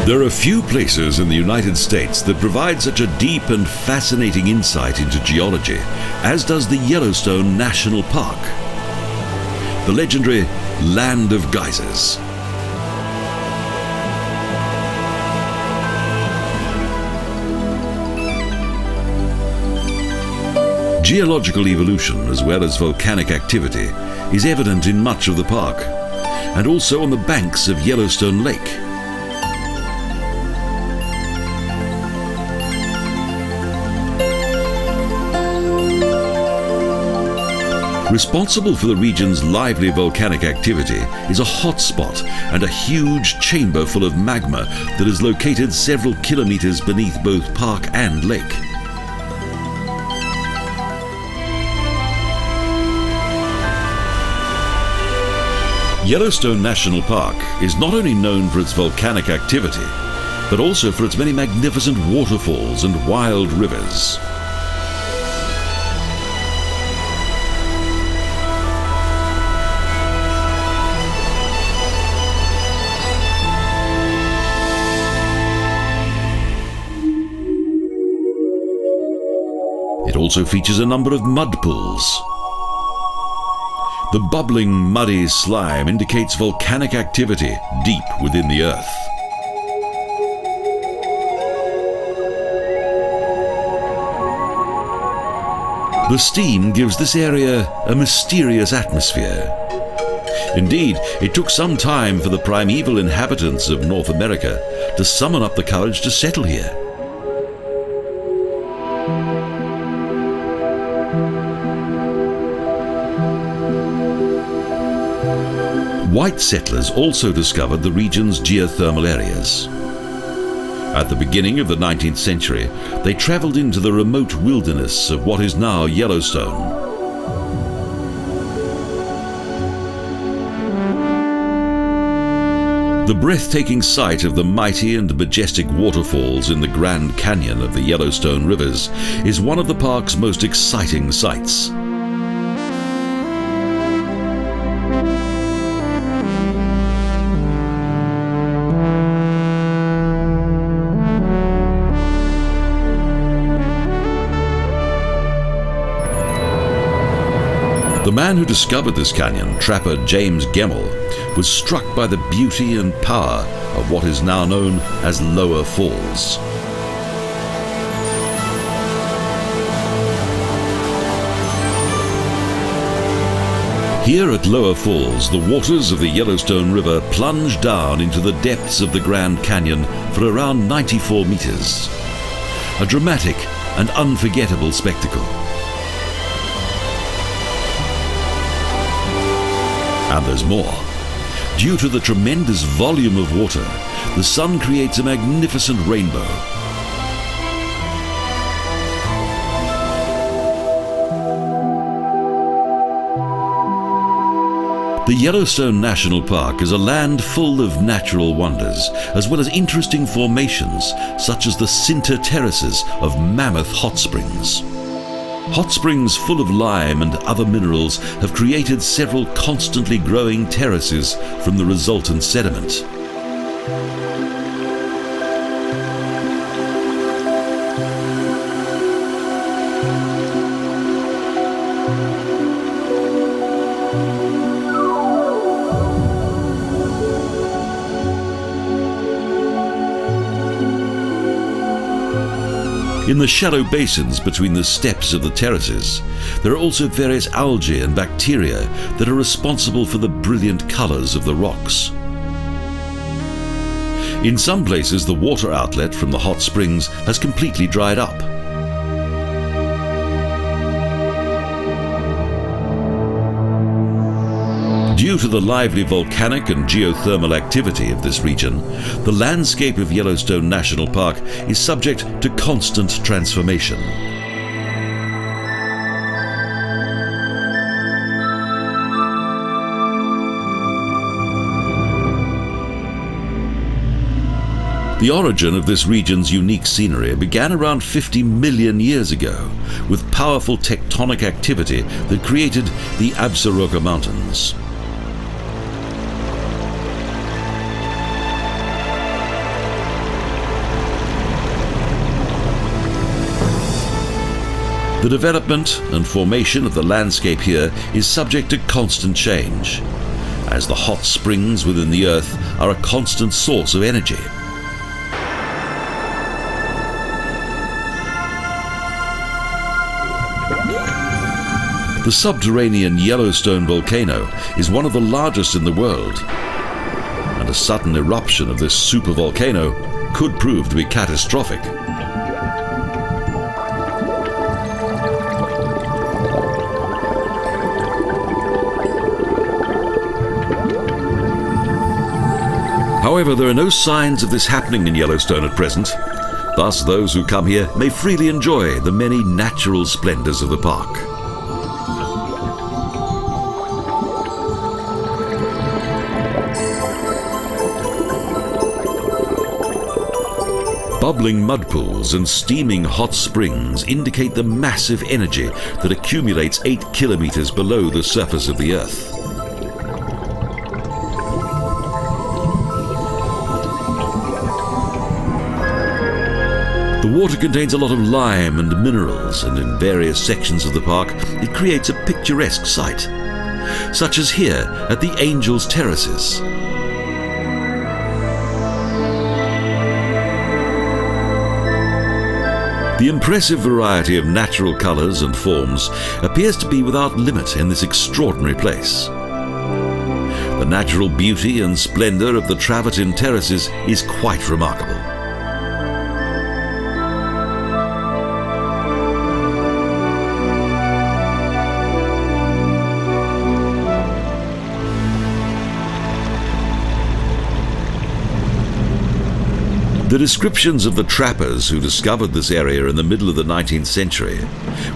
There are few places in the United States that provide such a deep and fascinating insight into geology as does the Yellowstone National Park, the legendary Land of Geysers. Geological evolution as well as volcanic activity is evident in much of the park and also on the banks of Yellowstone Lake. Responsible for the region's lively volcanic activity is a hot spot and a huge chamber full of magma that is located several kilometres beneath both park and lake. Yellowstone National Park is not only known for its volcanic activity, but also for its many magnificent waterfalls and wild rivers. It also features a number of mud pools. The bubbling, muddy slime indicates volcanic activity deep within the earth. The steam gives this area a mysterious atmosphere. Indeed, it took some time for the primeval inhabitants of North America to summon up the courage to settle here. White settlers also discovered the region's geothermal areas. At the beginning of the 19th century, they travelled into the remote wilderness of what is now Yellowstone. The breathtaking sight of the mighty and majestic waterfalls in the Grand Canyon of the Yellowstone rivers is one of the park's most exciting sights. The man who discovered this canyon, trapper James Gemmell, was struck by the beauty and power of what is now known as Lower Falls. Here at Lower Falls, the waters of the Yellowstone River plunge down into the depths of the Grand Canyon for around 94 meters. A dramatic and unforgettable spectacle. And there's more. Due to the tremendous volume of water, the sun creates a magnificent rainbow. The Yellowstone National Park is a land full of natural wonders, as well as interesting formations, such as the Sinter Terraces of Mammoth hot springs. Hot springs full of lime and other minerals have created several constantly growing terraces from the resultant sediment. In the shallow basins between the steps of the terraces, there are also various algae and bacteria that are responsible for the brilliant colors of the rocks. In some places, the water outlet from the hot springs has completely dried up. Due to the lively volcanic and geothermal activity of this region, the landscape of Yellowstone National Park is subject to constant transformation. The origin of this region's unique scenery began around 50 million years ago, with powerful tectonic activity that created the Absaroka Mountains. The development and formation of the landscape here is subject to constant change, as the hot springs within the earth are a constant source of energy. The subterranean Yellowstone volcano is one of the largest in the world, and a sudden eruption of this supervolcano could prove to be catastrophic. However, there are no signs of this happening in Yellowstone at present. Thus, those who come here may freely enjoy the many natural splendors of the park. Bubbling mud pools and steaming hot springs indicate the massive energy that accumulates 8 kilometres below the surface of the Earth. The water contains a lot of lime and minerals, and in various sections of the park it creates a picturesque sight, such as here at the Angel's Terraces. The impressive variety of natural colours and forms appears to be without limit in this extraordinary place. The natural beauty and splendour of the Travertine Terraces is quite remarkable. The descriptions of the trappers who discovered this area in the middle of the 19th century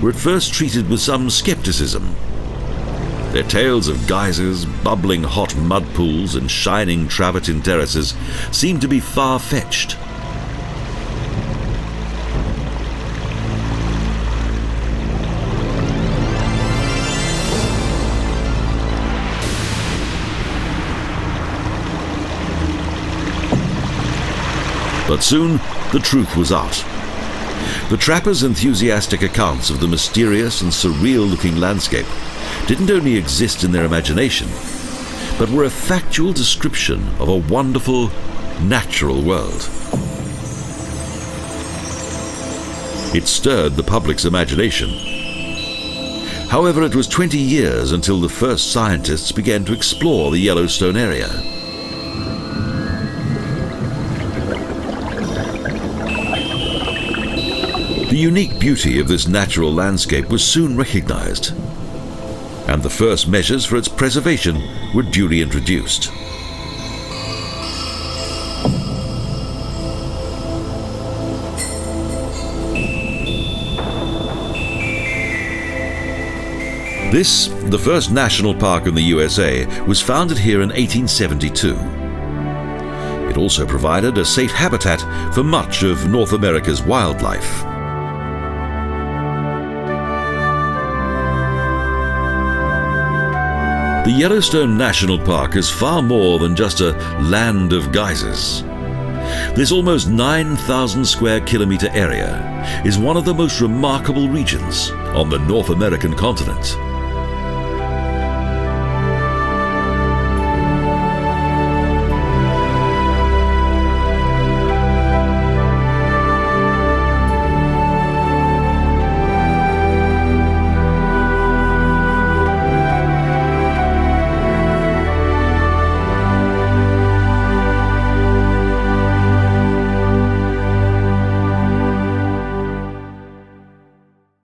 were at first treated with some skepticism. Their tales of geysers, bubbling hot mud pools and shining Travertine terraces seemed to be far-fetched. But soon, the truth was out. The trappers' enthusiastic accounts of the mysterious and surreal-looking landscape didn't only exist in their imagination, but were a factual description of a wonderful, natural world. It stirred the public's imagination. However, it was 20 years until the first scientists began to explore the Yellowstone area. The unique beauty of this natural landscape was soon recognized, and the first measures for its preservation were duly introduced. This, the first national park in the USA, was founded here in 1872. It also provided a safe habitat for much of North America's wildlife. The Yellowstone National Park is far more than just a land of geysers. This almost 9,000 square kilometre area is one of the most remarkable regions on the North American continent.